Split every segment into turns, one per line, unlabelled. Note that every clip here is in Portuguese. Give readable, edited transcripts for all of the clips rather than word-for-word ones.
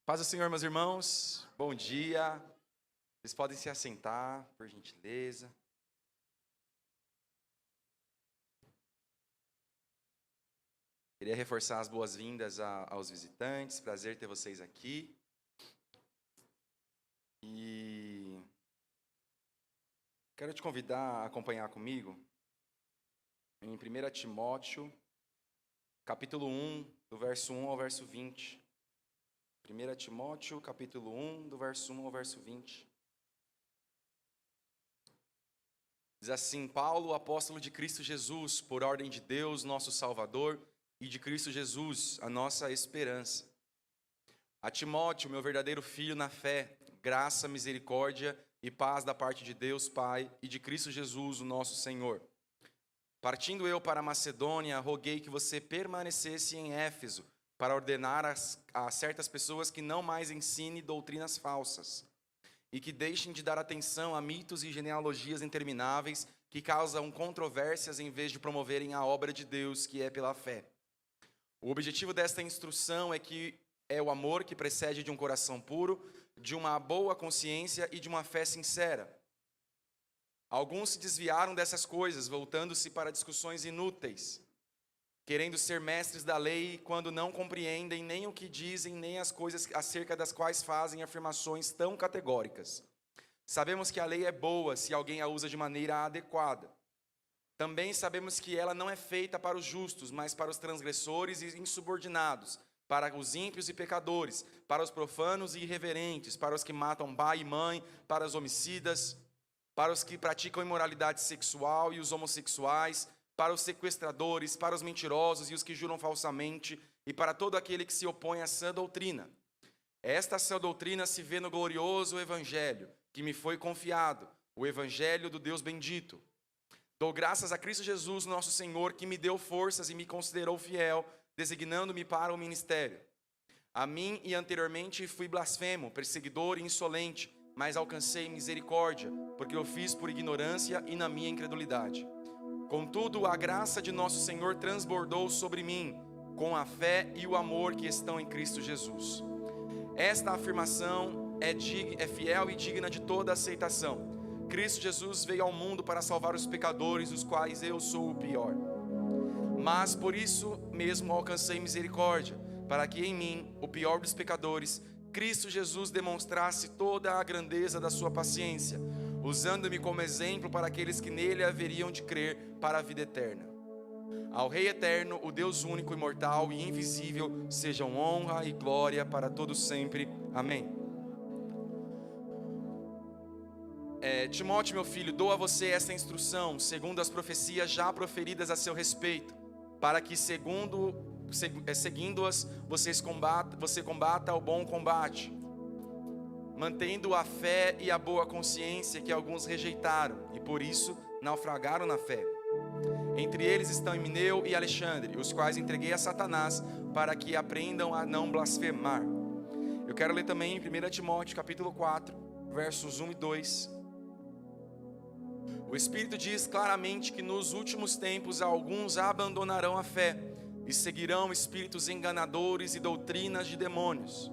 Paz do Senhor, meus irmãos. Bom dia. Vocês podem se assentar, por gentileza. Queria reforçar as boas-vindas aos visitantes. Prazer ter vocês aqui. E quero te convidar a acompanhar comigo em 1 Timóteo, capítulo 1, do verso 1 ao verso 20. 1 Timóteo, capítulo 1, do verso 1 ao verso 20. Diz assim: Paulo, apóstolo de Cristo Jesus, por ordem de Deus, nosso Salvador, e de Cristo Jesus, a nossa esperança. A Timóteo, meu verdadeiro filho na fé, graça, misericórdia e paz da parte de Deus, Pai, e de Cristo Jesus, o nosso Senhor. Partindo eu para a Macedônia, roguei que você permanecesse em Éfeso, para ordenar a certas pessoas que não mais ensinem doutrinas falsas, e que deixem de dar atenção a mitos e genealogias intermináveis que causam controvérsias em vez de promoverem a obra de Deus, que é pela fé. O objetivo desta instrução é o amor que precede de um coração puro, de uma boa consciência e de uma fé sincera. Alguns se desviaram dessas coisas, voltando-se para discussões inúteis, querendo ser mestres da lei, quando não compreendem nem o que dizem, nem as coisas acerca das quais fazem afirmações tão categóricas. Sabemos que a lei é boa se alguém a usa de maneira adequada. Também sabemos que ela não é feita para os justos, mas para os transgressores e insubordinados, para os ímpios e pecadores, para os profanos e irreverentes, para os que matam pai e mãe, para os homicidas, para os que praticam imoralidade sexual e os homossexuais, para os sequestradores, para os mentirosos e os que juram falsamente, e para todo aquele que se opõe à sã doutrina. Esta sã doutrina se vê no glorioso Evangelho, que me foi confiado, o Evangelho do Deus bendito. Dou graças a Cristo Jesus, nosso Senhor, que me deu forças e me considerou fiel, designando-me para o ministério. A mim e anteriormente fui blasfemo, perseguidor e insolente, mas alcancei misericórdia, porque eu fiz por ignorância e na minha incredulidade. Contudo, a graça de nosso Senhor transbordou sobre mim, com a fé e o amor que estão em Cristo Jesus. Esta afirmação é fiel e digna de toda aceitação. Cristo Jesus veio ao mundo para salvar os pecadores, dos quais eu sou o pior. Mas por isso mesmo alcancei misericórdia, para que em mim, o pior dos pecadores, Cristo Jesus demonstrasse toda a grandeza da sua paciência, usando-me como exemplo para aqueles que nele haveriam de crer para a vida eterna. Ao Rei eterno, o Deus único, imortal e invisível, sejam honra e glória para todos sempre. Amém. Timóteo, meu filho, dou a você esta instrução, segundo as profecias já proferidas a seu respeito, para que, seguindo-as, você combata o bom combate, mantendo a fé e a boa consciência que alguns rejeitaram, e por isso naufragaram na fé. Entre eles estão Himeneu e Alexandre, os quais entreguei a Satanás, para que aprendam a não blasfemar. Eu quero ler também em 1 Timóteo, capítulo 4, versos 1 e 2. O Espírito diz claramente que nos últimos tempos alguns abandonarão a fé e seguirão espíritos enganadores e doutrinas de demônios.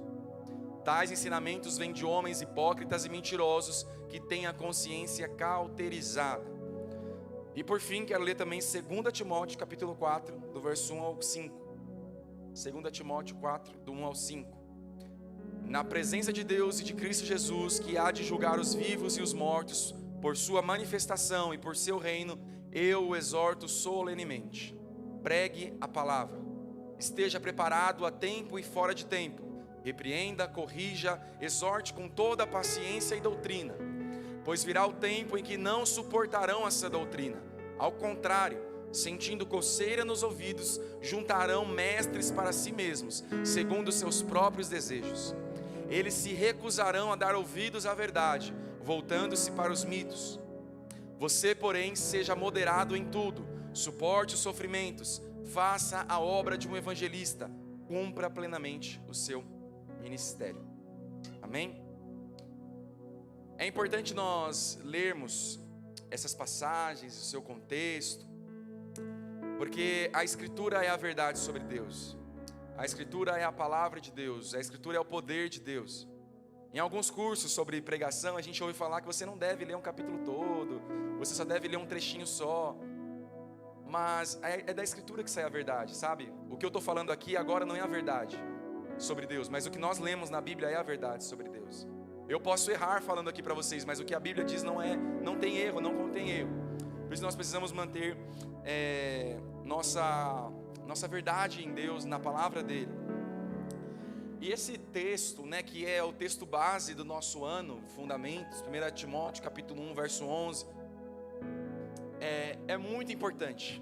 Tais ensinamentos vêm de homens hipócritas e mentirosos que têm a consciência cauterizada. E por fim, quero ler também 2 Timóteo, capítulo 4, do verso 1 ao 5. 2 Timóteo 4, do 1 ao 5. Na presença de Deus e de Cristo Jesus, que há de julgar os vivos e os mortos, por sua manifestação e por seu reino, eu o exorto solenemente. Pregue a palavra. Esteja preparado a tempo e fora de tempo. Repreenda, corrija, exorte com toda a paciência e doutrina. Pois virá o tempo em que não suportarão essa doutrina. Ao contrário, sentindo coceira nos ouvidos, juntarão mestres para si mesmos, segundo seus próprios desejos. Eles se recusarão a dar ouvidos à verdade, voltando-se para os mitos. Você, porém, seja moderado em tudo, suporte os sofrimentos, faça a obra de um evangelista, cumpra plenamente o seu ministério. Amém? É importante nós lermos essas passagens, o seu contexto, porque a Escritura é a verdade sobre Deus. A Escritura é a palavra de Deus, a Escritura é o poder de Deus. Em alguns cursos sobre pregação, a gente ouve falar que você não deve ler um capítulo todo, você só deve ler um trechinho só. Mas é da Escritura que sai a verdade, sabe? O que eu estou falando aqui agora não é a verdade sobre Deus, mas o que nós lemos na Bíblia é a verdade sobre Deus. Eu posso errar falando aqui para vocês, mas o que a Bíblia diz não tem erro, não contém erro. Por isso nós precisamos manter nossa verdade em Deus, na palavra dele. E esse texto, né, que é o texto base do nosso ano, Fundamentos, 1 Timóteo capítulo 1, verso 11, é muito importante.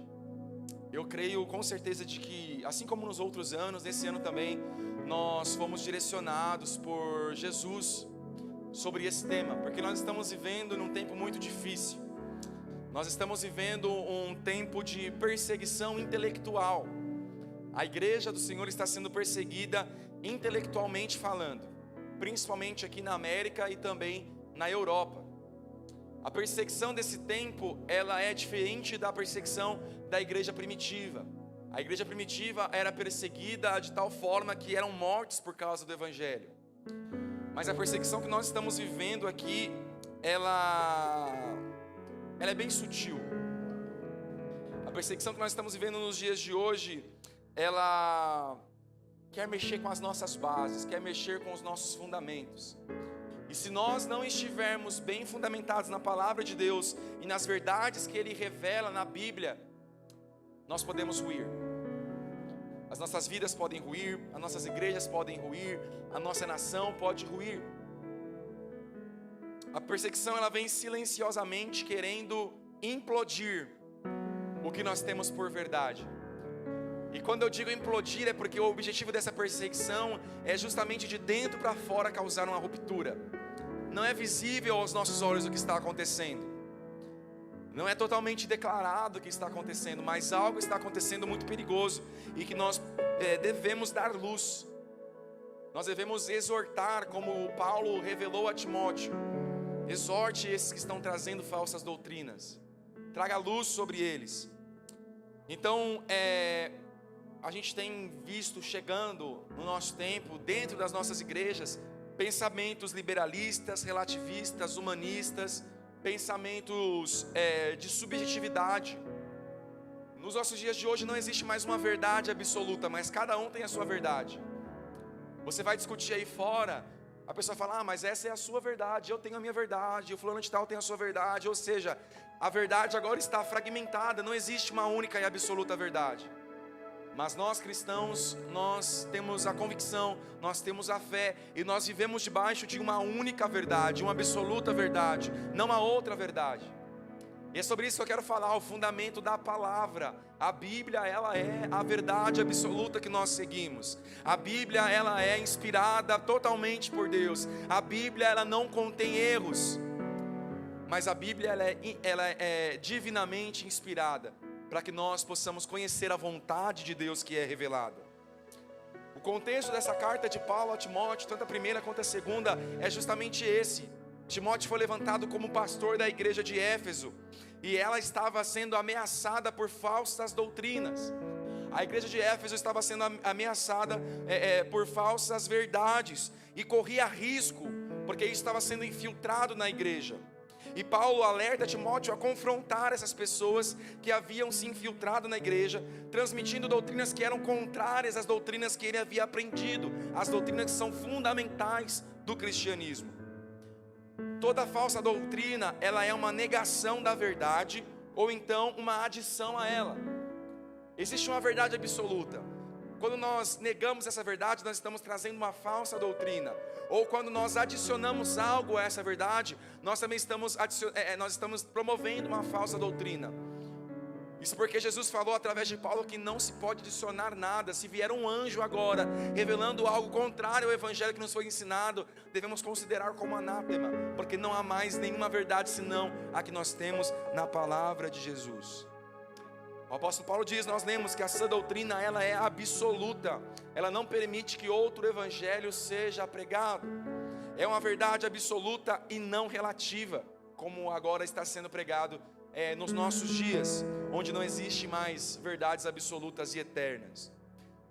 Eu creio com certeza de que, assim como nos outros anos, nesse ano também, nós fomos direcionados por Jesus sobre esse tema, porque nós estamos vivendo num tempo muito difícil. Nós estamos vivendo um tempo de perseguição intelectual. A igreja do Senhor está sendo perseguida intelectualmente falando, principalmente aqui na América e também na Europa. A perseguição desse tempo, ela é diferente da perseguição da igreja primitiva. A igreja primitiva era perseguida de tal forma que eram mortos por causa do evangelho. Mas a perseguição que nós estamos vivendo aqui, ela é bem sutil. A perseguição que nós estamos vivendo nos dias de hoje, ela quer mexer com as nossas bases, quer mexer com os nossos fundamentos. E se nós não estivermos bem fundamentados na palavra de Deus e nas verdades que Ele revela na Bíblia, nós podemos ruir. As nossas vidas podem ruir, as nossas igrejas podem ruir, a nossa nação pode ruir. A perseguição, ela vem silenciosamente querendo implodir o que nós temos por verdade. E quando eu digo implodir, é porque o objetivo dessa perseguição é justamente de dentro para fora causar uma ruptura. Não é visível aos nossos olhos o que está acontecendo. Não é totalmente declarado o que está acontecendo, mas algo está acontecendo muito perigoso e que nós devemos dar luz. Nós devemos exortar, como Paulo revelou a Timóteo. Exorte esses que estão trazendo falsas doutrinas. Traga luz sobre eles. Então, a gente tem visto chegando no nosso tempo, dentro das nossas igrejas, pensamentos liberalistas, relativistas, humanistas, pensamentos de subjetividade. Nos nossos dias de hoje não existe mais uma verdade absoluta, mas cada um tem a sua verdade. Você vai discutir aí fora, a pessoa fala, mas essa é a sua verdade, eu tenho a minha verdade, o fulano de tal tem a sua verdade. Ou seja, a verdade agora está fragmentada, não existe uma única e absoluta verdade. Mas nós cristãos, nós temos a convicção, nós temos a fé, e nós vivemos debaixo de uma única verdade, uma absoluta verdade, não há outra verdade. E é sobre isso que eu quero falar, o fundamento da palavra. A Bíblia, ela é a verdade absoluta que nós seguimos. A Bíblia, ela é inspirada totalmente por Deus. A Bíblia, ela não contém erros. Mas a Bíblia, ela é divinamente inspirada, para que nós possamos conhecer a vontade de Deus que é revelada. O contexto dessa carta de Paulo a Timóteo, tanto a primeira quanto a segunda, é justamente esse. Timóteo foi levantado como pastor da igreja de Éfeso, e ela estava sendo ameaçada por falsas doutrinas. A igreja de Éfeso estava sendo ameaçada por falsas verdades, e corria risco, porque isso estava sendo infiltrado na igreja. E Paulo alerta Timóteo a confrontar essas pessoas que haviam se infiltrado na igreja, transmitindo doutrinas que eram contrárias às doutrinas que ele havia aprendido, as doutrinas que são fundamentais do cristianismo. Toda falsa doutrina, ela é uma negação da verdade, ou então uma adição a ela. Existe uma verdade absoluta. Quando nós negamos essa verdade, nós estamos trazendo uma falsa doutrina. Ou quando nós adicionamos algo a essa verdade, nós também estamos promovendo uma falsa doutrina. Isso porque Jesus falou através de Paulo que não se pode adicionar nada. Se vier um anjo agora revelando algo contrário ao evangelho que nos foi ensinado, devemos considerar como anátema, porque não há mais nenhuma verdade senão a que nós temos na palavra de Jesus. O apóstolo Paulo diz, nós lemos que essa doutrina, ela é absoluta. Ela não permite que outro evangelho seja pregado. É uma verdade absoluta e não relativa, como agora está sendo pregado nos nossos dias, onde não existe mais verdades absolutas e eternas.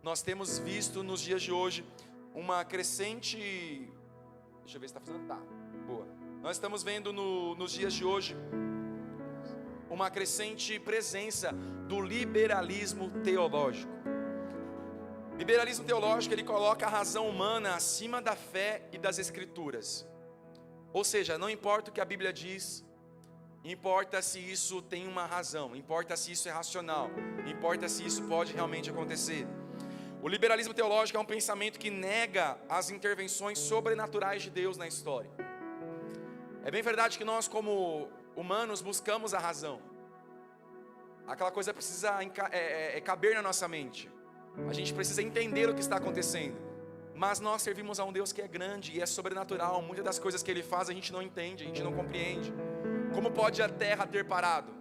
nós temos visto nos dias de hoje uma crescente... Deixa eu ver se está funcionando. Tá, boa. Nós estamos vendo nos dias de hoje uma crescente presença do liberalismo teológico. Liberalismo teológico, ele coloca a razão humana acima da fé e das escrituras. Ou seja, não importa o que a Bíblia diz, importa se isso tem uma razão, importa se isso é racional, importa se isso pode realmente acontecer. O liberalismo teológico é um pensamento que nega as intervenções sobrenaturais de Deus na história. É bem verdade que nós, como humanos, buscamos a razão. Aquela coisa precisa caber na nossa mente. A gente precisa entender o que está acontecendo. Mas nós servimos a um Deus que é grande e é sobrenatural. Muitas das coisas que Ele faz a gente não entende, a gente não compreende. Como pode a terra ter parado?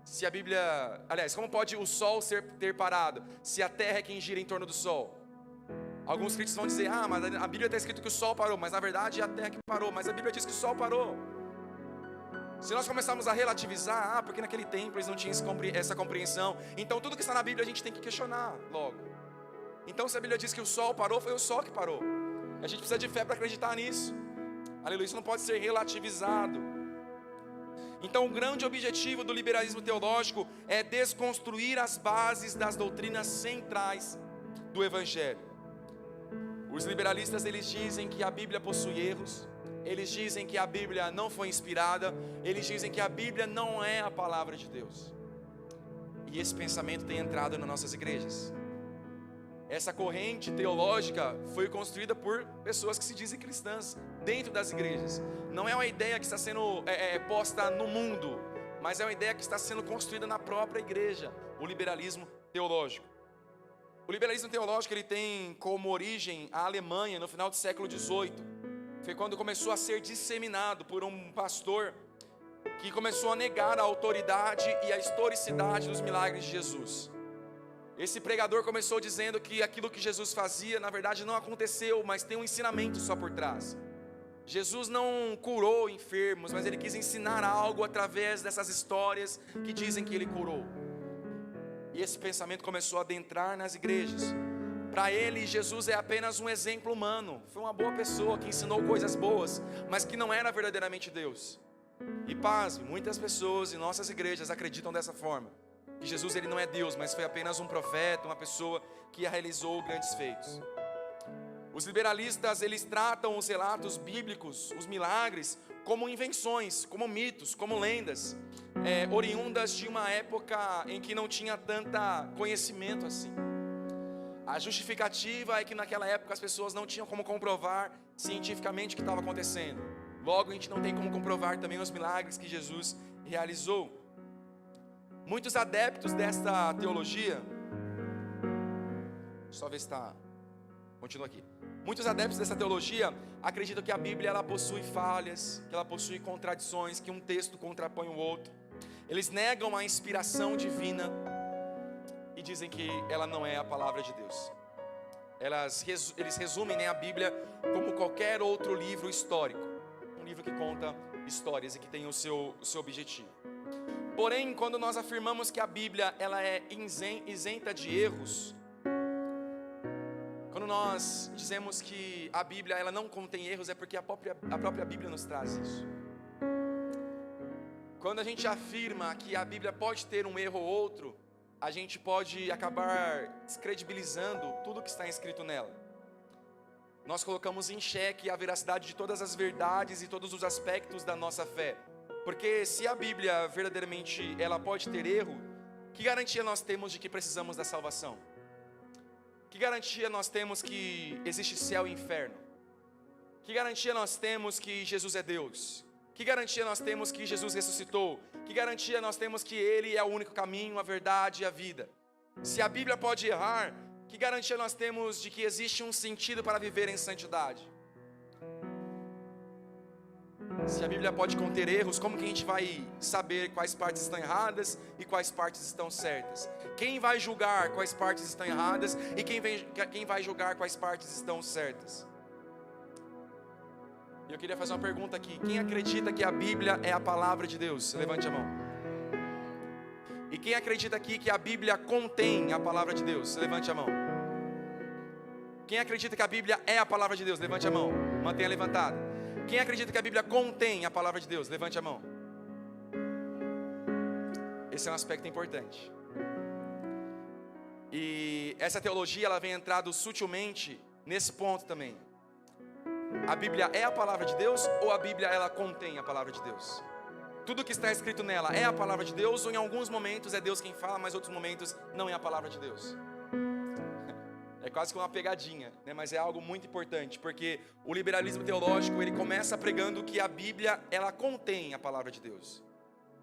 Se a Bíblia... Aliás, como pode o sol ter parado se a terra é quem gira em torno do sol? Alguns críticos vão dizer, mas a Bíblia está escrito que o sol parou, mas na verdade é a terra que parou. Mas a Bíblia diz que o sol parou. Se nós começarmos a relativizar, porque naquele tempo eles não tinham essa compreensão, então tudo que está na Bíblia a gente tem que questionar logo. Então se a Bíblia diz que o sol parou, foi o sol que parou. A gente precisa de fé para acreditar nisso. Aleluia, isso não pode ser relativizado. Então o grande objetivo do liberalismo teológico é desconstruir as bases das doutrinas centrais do Evangelho. Os liberalistas, eles dizem que a Bíblia possui erros, eles dizem que a Bíblia não foi inspirada, eles dizem que a Bíblia não é a palavra de Deus. E esse pensamento tem entrado nas nossas igrejas. Essa corrente teológica foi construída por pessoas que se dizem cristãs dentro das igrejas. Não é uma ideia que está sendo posta no mundo, mas é uma ideia que está sendo construída na própria igreja, o liberalismo teológico. O liberalismo teológico, ele tem como origem a Alemanha no final do século XVIII. Foi quando começou a ser disseminado por um pastor que começou a negar a autoridade e a historicidade dos milagres de Jesus. Esse pregador começou dizendo que aquilo que Jesus fazia, na verdade não aconteceu, mas tem um ensinamento só por trás. Jesus não curou enfermos, mas Ele quis ensinar algo através dessas histórias que dizem que Ele curou. E esse pensamento começou a adentrar nas igrejas. Para ele, Jesus é apenas um exemplo humano. Foi uma boa pessoa que ensinou coisas boas, mas que não era verdadeiramente Deus. E pasme, muitas pessoas em nossas igrejas acreditam dessa forma. Que Jesus, ele não é Deus, mas foi apenas um profeta, uma pessoa que realizou grandes feitos. Os liberalistas, eles tratam os relatos bíblicos, os milagres, como invenções, como mitos, como lendas, oriundas de uma época em que não tinha tanta conhecimento assim. A justificativa é que naquela época as pessoas não tinham como comprovar cientificamente o que estava acontecendo. Logo, a gente não tem como comprovar também os milagres que Jesus realizou. Muitos adeptos desta teologia, só ver se está, continua aqui. Muitos adeptos dessa teologia acreditam que a Bíblia ela possui falhas, que ela possui contradições, que um texto contrapõe o outro. Eles negam a inspiração divina e dizem que ela não é a palavra de Deus. Eles resumem a Bíblia como qualquer outro livro histórico, um livro que conta histórias e que tem o seu objetivo. Porém, quando nós afirmamos que a Bíblia ela é isenta de erros, quando nós dizemos que a Bíblia ela não contém erros, é porque a própria Bíblia nos traz isso. Quando a gente afirma que a Bíblia pode ter um erro ou outro, a gente pode acabar descredibilizando tudo que está escrito nela. Nós colocamos em xeque a veracidade de todas as verdades e todos os aspectos da nossa fé. Porque se a Bíblia verdadeiramente ela pode ter erro, que garantia nós temos de que precisamos da salvação? Que garantia nós temos que existe céu e inferno? Que garantia nós temos que Jesus é Deus? Que garantia nós temos que Jesus ressuscitou? Que garantia nós temos que Ele é o único caminho, a verdade e a vida? Se a Bíblia pode errar, que garantia nós temos de que existe um sentido para viver em santidade? Se a Bíblia pode conter erros, como que a gente vai saber quais partes estão erradas e quais partes estão certas? Quem vai julgar quais partes estão erradas e quem vai julgar quais partes estão certas? Eu queria fazer uma pergunta aqui. Quem acredita que a Bíblia é a palavra de Deus? Levante a mão. E quem acredita aqui que a Bíblia contém a palavra de Deus? Levante a mão. Quem acredita que a Bíblia é a palavra de Deus? Levante a mão, mantenha levantada. Quem acredita que a Bíblia contém a palavra de Deus? Levante a mão. Esse é um aspecto importante. E essa teologia, ela vem entrando sutilmente nesse ponto também. A Bíblia é a palavra de Deus ou a Bíblia, ela contém a palavra de Deus? Tudo que está escrito nela é a palavra de Deus, ou em alguns momentos é Deus quem fala, mas em outros momentos não é a palavra de Deus? É quase que uma pegadinha, né? Mas é algo muito importante, porque o liberalismo teológico, ele começa pregando que a Bíblia, ela contém a palavra de Deus.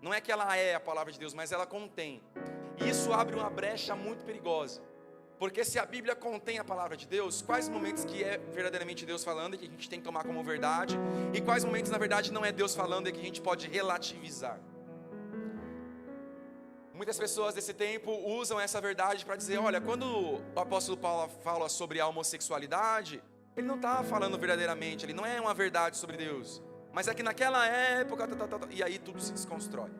Não é que ela é a palavra de Deus, mas ela contém. E isso abre uma brecha muito perigosa. Porque se a Bíblia contém a palavra de Deus, quais momentos que é verdadeiramente Deus falando e que a gente tem que tomar como verdade, e quais momentos na verdade não é Deus falando e que a gente pode relativizar? Muitas pessoas desse tempo usam essa verdade para dizer, olha, quando o apóstolo Paulo fala sobre a homossexualidade, ele não está falando verdadeiramente, ele não é uma verdade sobre Deus, mas é que naquela época, e aí tudo se desconstrói.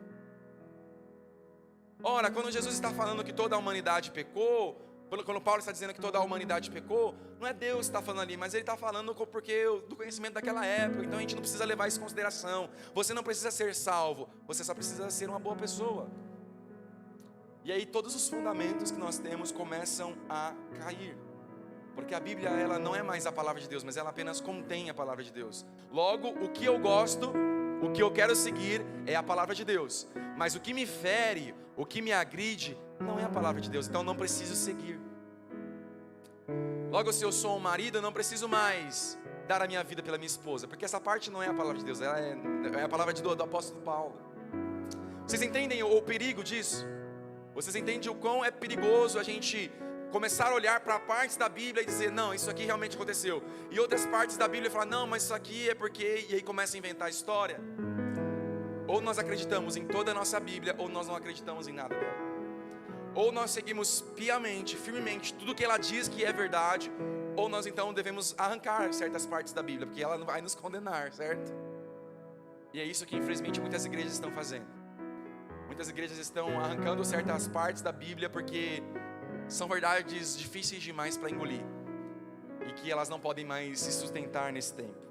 Ora, quando Jesus está falando que toda a humanidade pecou, quando Paulo está dizendo que toda a humanidade pecou, não é Deus que está falando ali, mas ele está falando porque do conhecimento daquela época. Então a gente não precisa levar isso em consideração. Você não precisa ser salvo, você só precisa ser uma boa pessoa. E aí todos os fundamentos que nós temos começam a cair, porque a Bíblia, ela não é mais a palavra de Deus, mas ela apenas contém a palavra de Deus. Logo, o que eu gosto, o que eu quero seguir é a palavra de Deus, mas o que me fere, o que me agride, não é a palavra de Deus, então eu não preciso seguir. Logo, se eu sou um marido, eu não preciso mais dar a minha vida pela minha esposa, porque essa parte não é a palavra de Deus, ela é a palavra do apóstolo Paulo. Vocês entendem o perigo disso? Vocês entendem o quão é perigoso a gente começar a olhar para partes da Bíblia e dizer, não, isso aqui realmente aconteceu, e outras partes da Bíblia falar, não, mas isso aqui é porque, e aí começa a inventar história. Ou nós acreditamos em toda a nossa Bíblia, ou nós não acreditamos em nada dela. Ou nós seguimos piamente, firmemente, tudo que ela diz que é verdade, ou nós então devemos arrancar certas partes da Bíblia, porque ela não vai nos condenar, certo? E é isso que infelizmente muitas igrejas estão fazendo. Muitas igrejas estão arrancando certas partes da Bíblia porque são verdades difíceis demais para engolir, e que elas não podem mais se sustentar nesse tempo.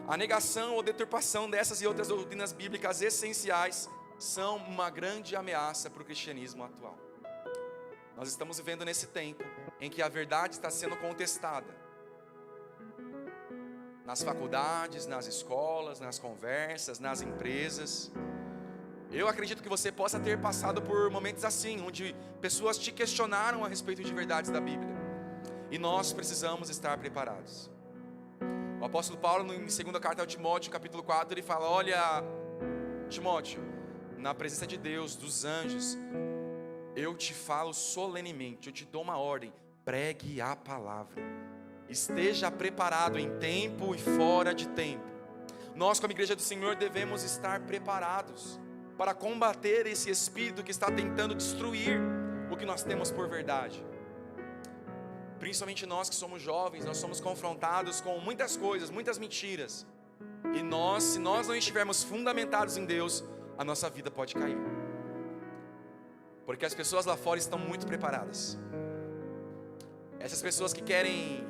A negação ou deturpação dessas e outras doutrinas bíblicas essenciais são uma grande ameaça para o cristianismo atual. Nós estamos vivendo nesse tempo em que a verdade está sendo contestada. Nas faculdades, nas escolas, nas conversas, nas empresas. Eu acredito que você possa ter passado por momentos assim, onde pessoas te questionaram a respeito de verdades da Bíblia. E nós precisamos estar preparados. O apóstolo Paulo, em 2ª carta ao Timóteo, capítulo 4, ele fala, olha, Timóteo, na presença de Deus, dos anjos, eu te falo solenemente, eu te dou uma ordem, pregue a palavra. Esteja preparado em tempo e fora de tempo. Nós, como igreja do Senhor, devemos estar preparados para combater esse espírito que está tentando destruir o que nós temos por verdade. Principalmente nós que somos jovens, nós somos confrontados com muitas coisas, muitas mentiras. E nós, se nós não estivermos fundamentados em Deus, a nossa vida pode cair. Porque as pessoas lá fora estão muito preparadas. Essas pessoas que querem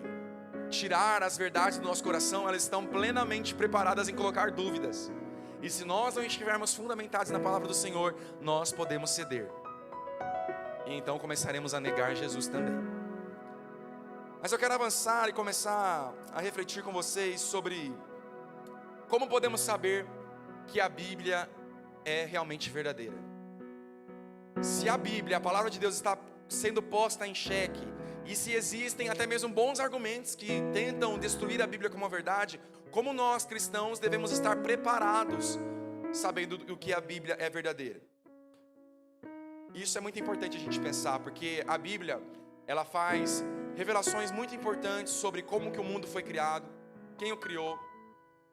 tirar as verdades do nosso coração, elas estão plenamente preparadas em colocar dúvidas. E se nós não estivermos fundamentados na palavra do Senhor, nós podemos ceder. E então começaremos a negar Jesus também. Mas eu quero avançar e começar a refletir com vocês sobre como podemos saber que a Bíblia é realmente verdadeira. Se a Bíblia, a palavra de Deus, está sendo posta em xeque, e se existem até mesmo bons argumentos que tentam destruir a Bíblia como uma verdade, como nós cristãos devemos estar preparados, sabendo o que a Bíblia é verdadeira. Isso é muito importante a gente pensar, porque a Bíblia, ela faz revelações muito importantes sobre como que o mundo foi criado, quem o criou,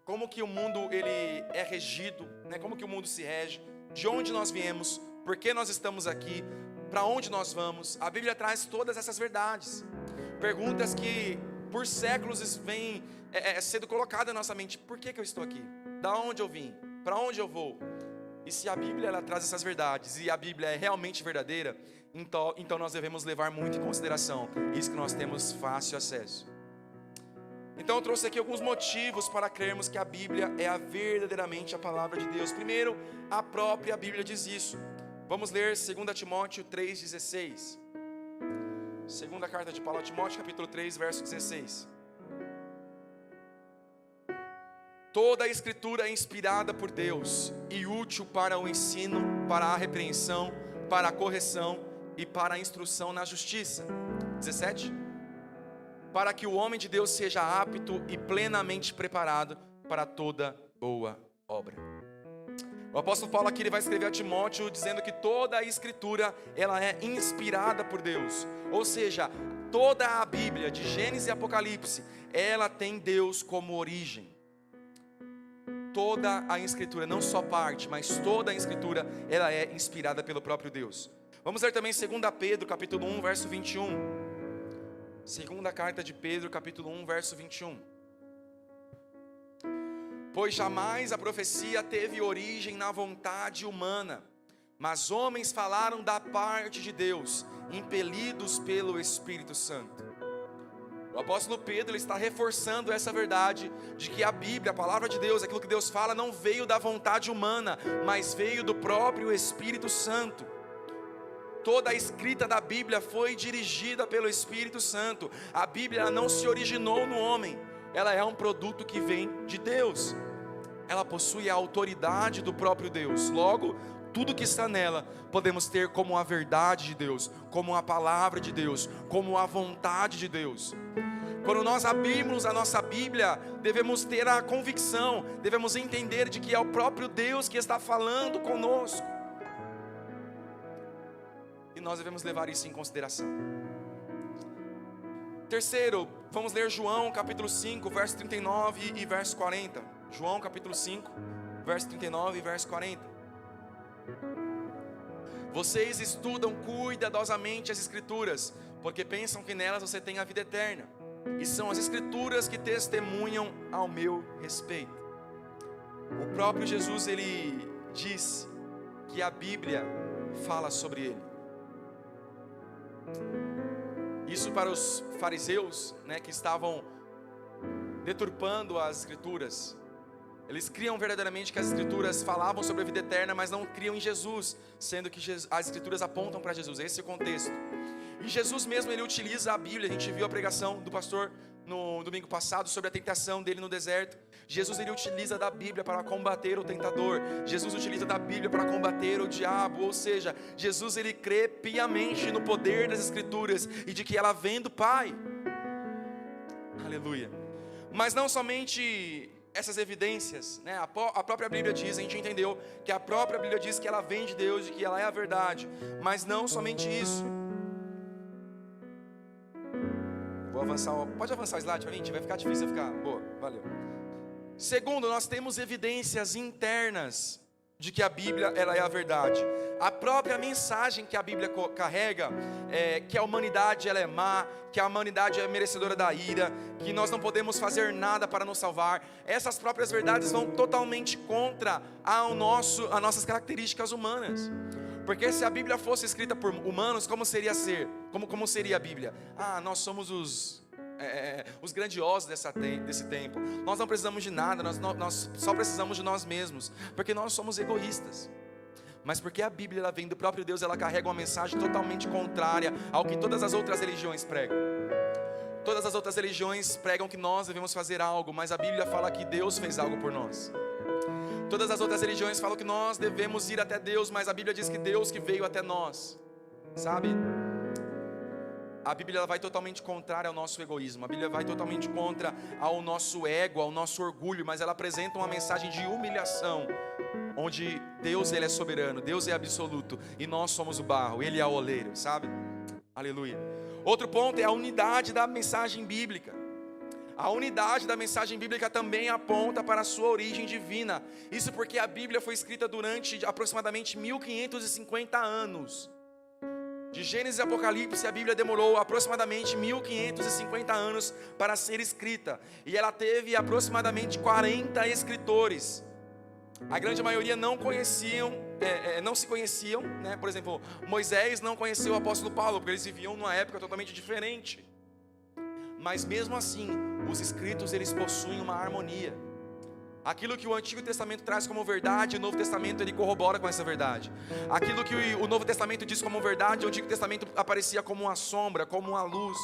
como que o mundo ele é regido, né? Como que o mundo se rege, de onde nós viemos, por que nós estamos aqui, para onde nós vamos. A Bíblia traz todas essas verdades, perguntas que por séculos vêm sendo colocadas na nossa mente. Por que eu estou aqui? Da onde eu vim? Para onde eu vou? E se a Bíblia ela traz essas verdades, e a Bíblia é realmente verdadeira, então nós devemos levar muito em consideração isso que nós temos fácil acesso. Então eu trouxe aqui alguns motivos para crermos que a Bíblia é verdadeiramente a palavra de Deus. Primeiro, a própria Bíblia diz isso. Vamos ler 2 Timóteo 3,16. Segunda carta de Paulo a Timóteo, capítulo 3, verso 16. Toda a Escritura é inspirada por Deus e útil para o ensino, para a repreensão, para a correção e para a instrução na justiça. 17. Para que o homem de Deus seja apto e plenamente preparado para toda boa obra. O apóstolo Paulo aqui ele vai escrever a Timóteo dizendo que toda a Escritura ela é inspirada por Deus. Ou seja, toda a Bíblia, de Gênesis e Apocalipse, ela tem Deus como origem. Toda a Escritura, não só parte, mas toda a Escritura, ela é inspirada pelo próprio Deus. Vamos ler também 2 Pedro, capítulo 1, verso 21. Segunda carta de Pedro, capítulo 1, verso 21. Pois jamais a profecia teve origem na vontade humana, mas homens falaram da parte de Deus, impelidos pelo Espírito Santo. O apóstolo Pedro ele está reforçando essa verdade de que a Bíblia, a palavra de Deus, aquilo que Deus fala, não veio da vontade humana, mas veio do próprio Espírito Santo. Toda a escrita da Bíblia foi dirigida pelo Espírito Santo. A Bíblia ela não se originou no homem, ela é um produto que vem de Deus. Ela possui a autoridade do próprio Deus. Logo, tudo que está nela podemos ter como a verdade de Deus, como a palavra de Deus, como a vontade de Deus. Quando nós abrimos a nossa Bíblia, devemos ter a convicção, devemos entender de que é o próprio Deus que está falando conosco. E nós devemos levar isso em consideração. Terceiro, vamos ler João capítulo 5, verso 39 e verso 40. João capítulo 5, verso 39 e verso 40. Vocês estudam cuidadosamente as Escrituras, porque pensam que nelas você tem a vida eterna. E são as Escrituras que testemunham ao meu respeito. O próprio Jesus, ele diz que a Bíblia fala sobre ele. Isso para os fariseus, que estavam deturpando as Escrituras. Eles criam verdadeiramente que as Escrituras falavam sobre a vida eterna, mas não criam em Jesus, sendo que as Escrituras apontam para Jesus. Esse é o contexto. E Jesus mesmo, ele utiliza a Bíblia. A gente viu a pregação do pastor no domingo passado sobre a tentação dele no deserto. Jesus, ele utiliza da Bíblia para combater o tentador. Jesus utiliza da Bíblia para combater o diabo. Ou seja, Jesus, ele crê piamente no poder das Escrituras e de que ela vem do Pai. Aleluia. Mas não somente essas evidências, a própria Bíblia diz, a gente entendeu que a própria Bíblia diz que ela vem de Deus, de que ela é a verdade. Mas não somente isso. Vou avançar, pode avançar o slide para mim? Vai ficar difícil, vai ficar, boa, valeu. Segundo, nós temos evidências internas de que a Bíblia ela é a verdade. A própria mensagem que a Bíblia carrega que a humanidade ela é má, que a humanidade é merecedora da ira, que nós não podemos fazer nada para nos salvar. Essas próprias verdades vão totalmente contra as nossas características humanas. Porque se a Bíblia fosse escrita por humanos, como seria a Bíblia? Nós somos os grandiosos desse tempo. Nós não precisamos de nada, nós só precisamos de nós mesmos, porque nós somos egoístas. Mas porque a Bíblia ela vem do próprio Deus, ela carrega uma mensagem totalmente contrária ao que todas as outras religiões pregam. Todas as outras religiões pregam que nós devemos fazer algo, mas a Bíblia fala que Deus fez algo por nós. Todas as outras religiões falam que nós devemos ir até Deus, mas a Bíblia diz que Deus que veio até nós. Sabe? A Bíblia ela vai totalmente contrária ao nosso egoísmo. A Bíblia vai totalmente contra ao nosso ego, ao nosso orgulho, mas ela apresenta uma mensagem de humilhação, onde Deus ele é soberano, Deus é absoluto e nós somos o barro, Ele é o oleiro, sabe? Aleluia. Outro ponto é a unidade da mensagem bíblica. A unidade da mensagem bíblica também aponta para a sua origem divina. Isso porque a Bíblia foi escrita durante aproximadamente 1550 anos. De Gênesis e Apocalipse, a Bíblia demorou aproximadamente 1550 anos para ser escrita. E ela teve aproximadamente 40 escritores. A grande maioria não se conheciam, né? Por exemplo, Moisés não conheceu o apóstolo Paulo, porque eles viviam numa época totalmente diferente. Mas mesmo assim, os escritos eles possuem uma harmonia. Aquilo que o Antigo Testamento traz como verdade, o Novo Testamento ele corrobora com essa verdade. Aquilo que o Novo Testamento diz como verdade, o Antigo Testamento aparecia como uma sombra, como uma luz.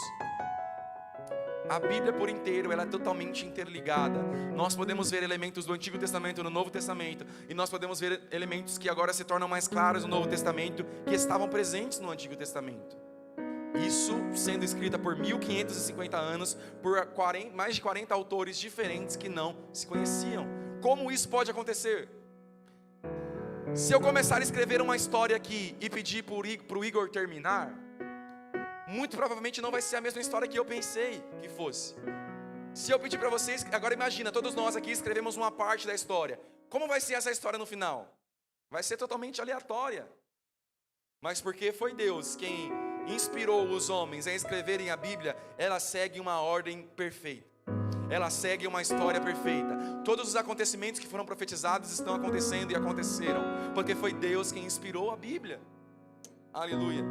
A Bíblia por inteiro, ela é totalmente interligada. Nós podemos ver elementos do Antigo Testamento no Novo Testamento, e nós podemos ver elementos que agora se tornam mais claros no Novo Testamento, que estavam presentes no Antigo Testamento. Isso sendo escrita por 1550 anos, por mais de 40 autores diferentes que não se conheciam. Como isso pode acontecer? Se eu começar a escrever uma história aqui e pedir para o Igor terminar, muito provavelmente não vai ser a mesma história que eu pensei que fosse. Se eu pedir para vocês, agora imagina, todos nós aqui escrevemos uma parte da história. Como vai ser essa história no final? Vai ser totalmente aleatória. Mas porque foi Deus quem inspirou os homens a escreverem a Bíblia, ela segue uma ordem perfeita. Ela segue uma história perfeita. Todos os acontecimentos que foram profetizados estão acontecendo e aconteceram, porque foi Deus quem inspirou a Bíblia. Aleluia.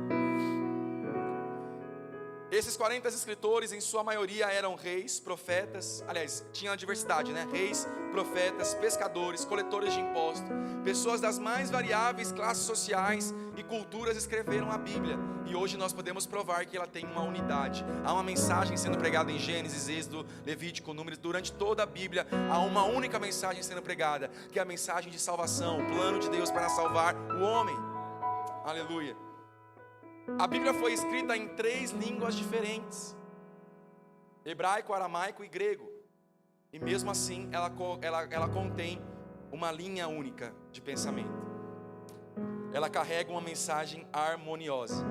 Esses 40 escritores, em sua maioria, eram reis, profetas. Aliás, tinha uma diversidade, né? Reis, profetas, pescadores, coletores de impostos. Pessoas das mais variáveis classes sociais e culturas escreveram a Bíblia. E hoje nós podemos provar que ela tem uma unidade. Há uma mensagem sendo pregada em Gênesis, Êxodo, Levítico, Números. Durante toda a Bíblia, há uma única mensagem sendo pregada, que é a mensagem de salvação, o plano de Deus para salvar o homem. Aleluia. A Bíblia foi escrita em 3 línguas diferentes: hebraico, aramaico e grego. E mesmo assim ela contém uma linha única de pensamento. Ela carrega uma mensagem harmoniosa,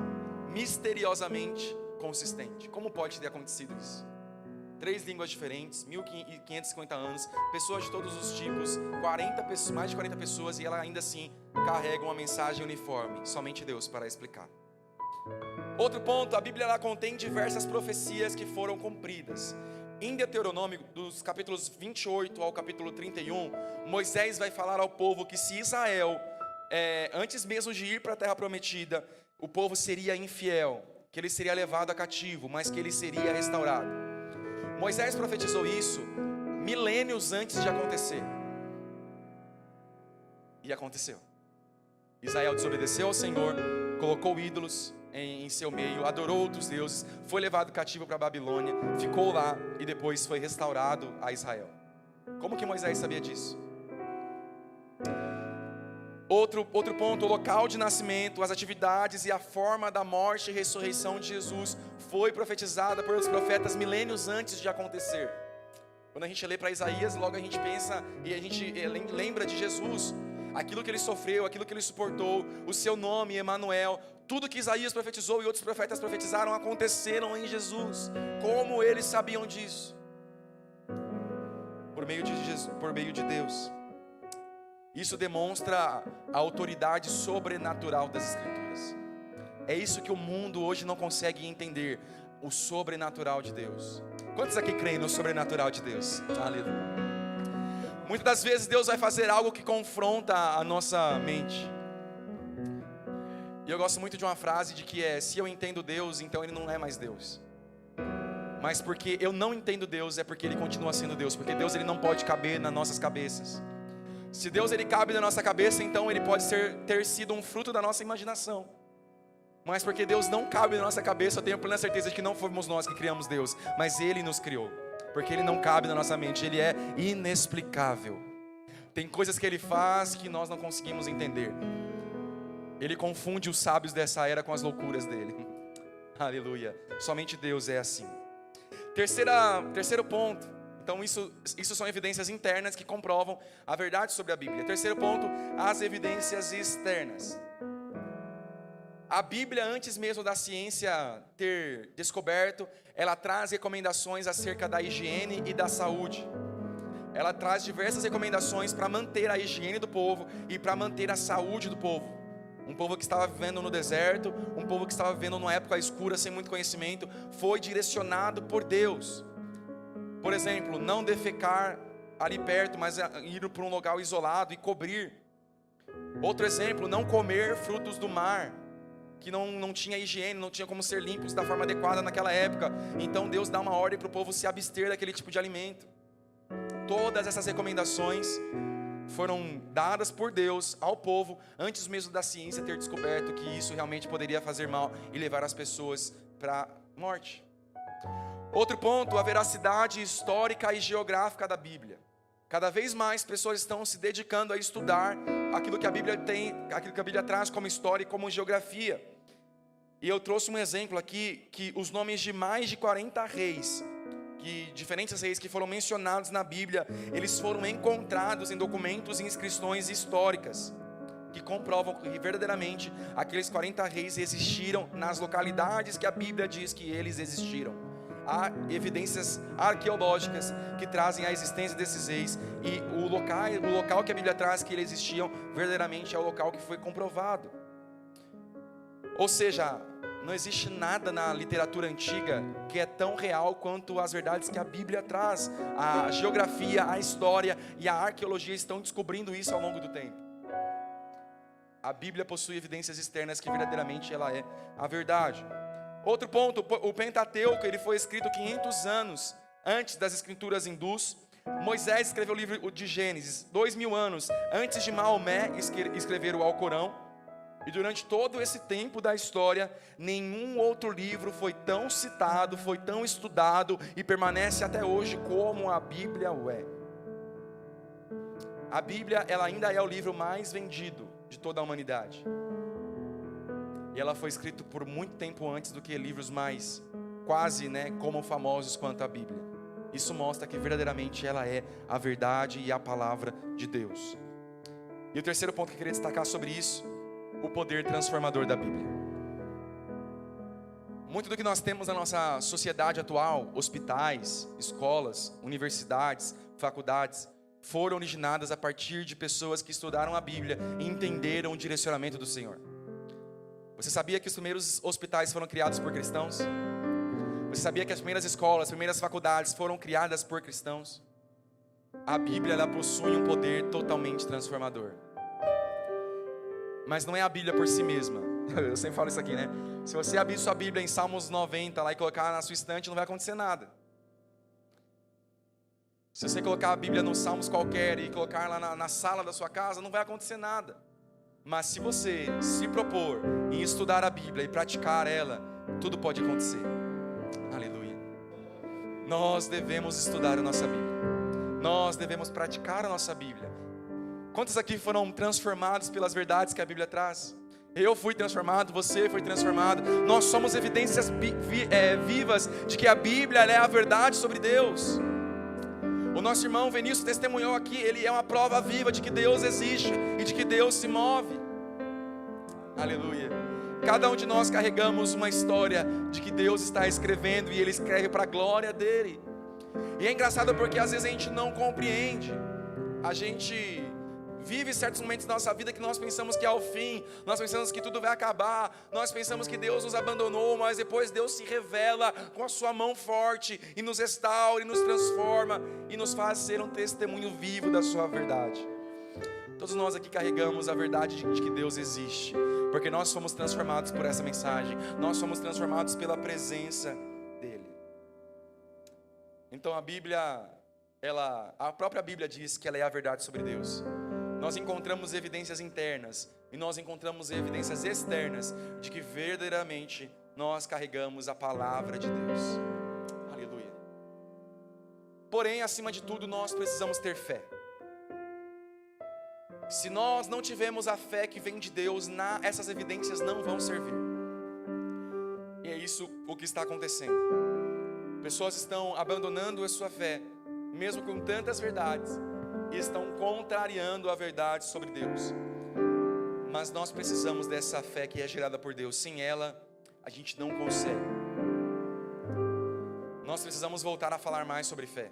misteriosamente consistente. Como pode ter acontecido isso? 3 línguas diferentes, 1550 anos, pessoas de todos os tipos, mais de 40 pessoas, e ela ainda assim carrega uma mensagem uniforme. Somente Deus para explicar. Outro ponto, a Bíblia ela contém diversas profecias que foram cumpridas. Em Deuteronômio, dos capítulos 28 ao capítulo 31, Moisés vai falar ao povo que se Israel, antes mesmo de ir para a terra prometida, o povo seria infiel, que ele seria levado a cativo, mas que ele seria restaurado. Moisés profetizou isso milênios antes de acontecer. E aconteceu. Israel desobedeceu ao Senhor, colocou ídolos em seu meio, adorou outros deuses, foi levado cativo para a Babilônia, ficou lá e depois foi restaurado a Israel. Como que Moisés sabia disso? Outro ponto, o local de nascimento, as atividades e a forma da morte e ressurreição de Jesus foi profetizada pelos profetas milênios antes de acontecer. Quando a gente lê para Isaías, logo a gente pensa e a gente lembra de Jesus, aquilo que ele sofreu, aquilo que ele suportou, o seu nome, Emanuel. Tudo que Isaías profetizou e outros profetas profetizaram aconteceram em Jesus. Como eles sabiam disso? Por meio de Jesus, por meio de Deus. Isso demonstra a autoridade sobrenatural das Escrituras. É isso que o mundo hoje não consegue entender, o sobrenatural de Deus. Quantos aqui creem no sobrenatural de Deus? Aleluia. Muitas das vezes Deus vai fazer algo que confronta a nossa mente. E eu gosto muito de uma frase de que se eu entendo Deus, então Ele não é mais Deus. Mas porque eu não entendo Deus, é porque Ele continua sendo Deus. Porque Deus ele não pode caber nas nossas cabeças. Se Deus ele cabe na nossa cabeça, então Ele pode ter sido um fruto da nossa imaginação. Mas porque Deus não cabe na nossa cabeça, eu tenho plena certeza de que não fomos nós que criamos Deus, mas Ele nos criou. Porque Ele não cabe na nossa mente, Ele é inexplicável. Tem coisas que Ele faz que nós não conseguimos entender. Ele confunde os sábios dessa era com as loucuras dele. Aleluia. Somente Deus é assim. Terceiro ponto. Então isso são evidências internas que comprovam a verdade sobre a Bíblia. Terceiro ponto, as evidências externas. A Bíblia, antes mesmo da ciência ter descoberto, ela traz recomendações acerca da higiene e da saúde. Ela traz diversas recomendações para manter a higiene do povo e para manter a saúde do povo. Um povo que estava vivendo no deserto, um povo que estava vivendo numa época escura, sem muito conhecimento, foi direcionado por Deus. Por exemplo, não defecar ali perto, mas ir para um local isolado e cobrir. Outro exemplo, não comer frutos do mar, que não tinha higiene, não tinha como ser limpos da forma adequada naquela época. Então Deus dá uma ordem para o povo se abster daquele tipo de alimento. Todas essas recomendações foram dadas por Deus ao povo antes mesmo da ciência ter descoberto que isso realmente poderia fazer mal e levar as pessoas para a morte. Outro ponto, a veracidade histórica e geográfica da Bíblia. Cada vez mais pessoas estão se dedicando a estudar aquilo que a Bíblia tem, aquilo que a Bíblia traz como história e como geografia. E eu trouxe um exemplo aqui, que os nomes de mais de 40 reis, diferentes reis que foram mencionados na Bíblia, eles foram encontrados em documentos e inscrições históricas, que comprovam que verdadeiramente aqueles 40 reis existiram nas localidades que a Bíblia diz que eles existiram. Há evidências arqueológicas que trazem a existência desses reis, e o local que a Bíblia traz que eles existiam, verdadeiramente é o local que foi comprovado. Ou seja, não existe nada na literatura antiga que é tão real quanto as verdades que a Bíblia traz. A geografia, a história e a arqueologia estão descobrindo isso ao longo do tempo. A Bíblia possui evidências externas que verdadeiramente ela é a verdade. Outro ponto, o Pentateuco, ele foi escrito 500 anos antes das escrituras hindus. Moisés escreveu o livro de Gênesis 2000 anos antes de Maomé escrever o Alcorão. E durante todo esse tempo da história, nenhum outro livro foi tão citado, foi tão estudado e permanece até hoje como a Bíblia o é. A Bíblia, ela ainda é o livro mais vendido de toda a humanidade. E ela foi escrita por muito tempo antes do que livros mais quase, como famosos quanto a Bíblia. Isso mostra que verdadeiramente ela é a verdade e a palavra de Deus. E o terceiro ponto que eu queria destacar sobre isso, o poder transformador da Bíblia. Muito do que nós temos na nossa sociedade atual, hospitais, escolas, universidades, faculdades, foram originadas a partir de pessoas que estudaram a Bíblia e entenderam o direcionamento do Senhor. Você sabia que os primeiros hospitais foram criados por cristãos? Você sabia que as primeiras escolas, as primeiras faculdades foram criadas por cristãos? A Bíblia, ela possui um poder totalmente transformador. Mas não é a Bíblia por si mesma. Eu sempre falo isso aqui, Se você abrir sua Bíblia em Salmos 90 lá e colocar na sua estante, não vai acontecer nada. Se você colocar a Bíblia nos Salmos qualquer e colocar lá na sala da sua casa, não vai acontecer nada. Mas se você se propor em estudar a Bíblia e praticar ela, tudo pode acontecer. Aleluia. Nós devemos estudar a nossa Bíblia. Nós devemos praticar a nossa Bíblia. Quantos aqui foram transformados pelas verdades que a Bíblia traz? Eu fui transformado, você foi transformado. Nós somos evidências vivas de que a Bíblia é a verdade sobre Deus. O nosso irmão Vinícius testemunhou aqui, ele é uma prova viva de que Deus existe e de que Deus se move. Aleluia. Cada um de nós carregamos uma história de que Deus está escrevendo e Ele escreve para a glória dEle. E é engraçado porque às vezes a gente não compreende. A gente vive certos momentos da nossa vida que nós pensamos que é o fim, nós pensamos que tudo vai acabar, nós pensamos que Deus nos abandonou, mas depois Deus se revela com a sua mão forte e nos restaura e nos transforma e nos faz ser um testemunho vivo da sua verdade. Todos nós aqui carregamos a verdade de que Deus existe, porque nós somos transformados por essa mensagem, nós somos transformados pela presença dEle. Então a Bíblia, a própria Bíblia diz que ela é a verdade sobre Deus. Nós encontramos evidências internas e nós encontramos evidências externas de que verdadeiramente nós carregamos a palavra de Deus. Aleluia. Porém, acima de tudo, nós precisamos ter fé. Se nós não tivermos a fé que vem de Deus, essas evidências não vão servir. E é isso o que está acontecendo. Pessoas estão abandonando a sua fé, mesmo com tantas verdades, e estão contrariando a verdade sobre Deus. Mas nós precisamos dessa fé que é gerada por Deus. Sem ela, a gente não consegue. Nós precisamos voltar a falar mais sobre fé.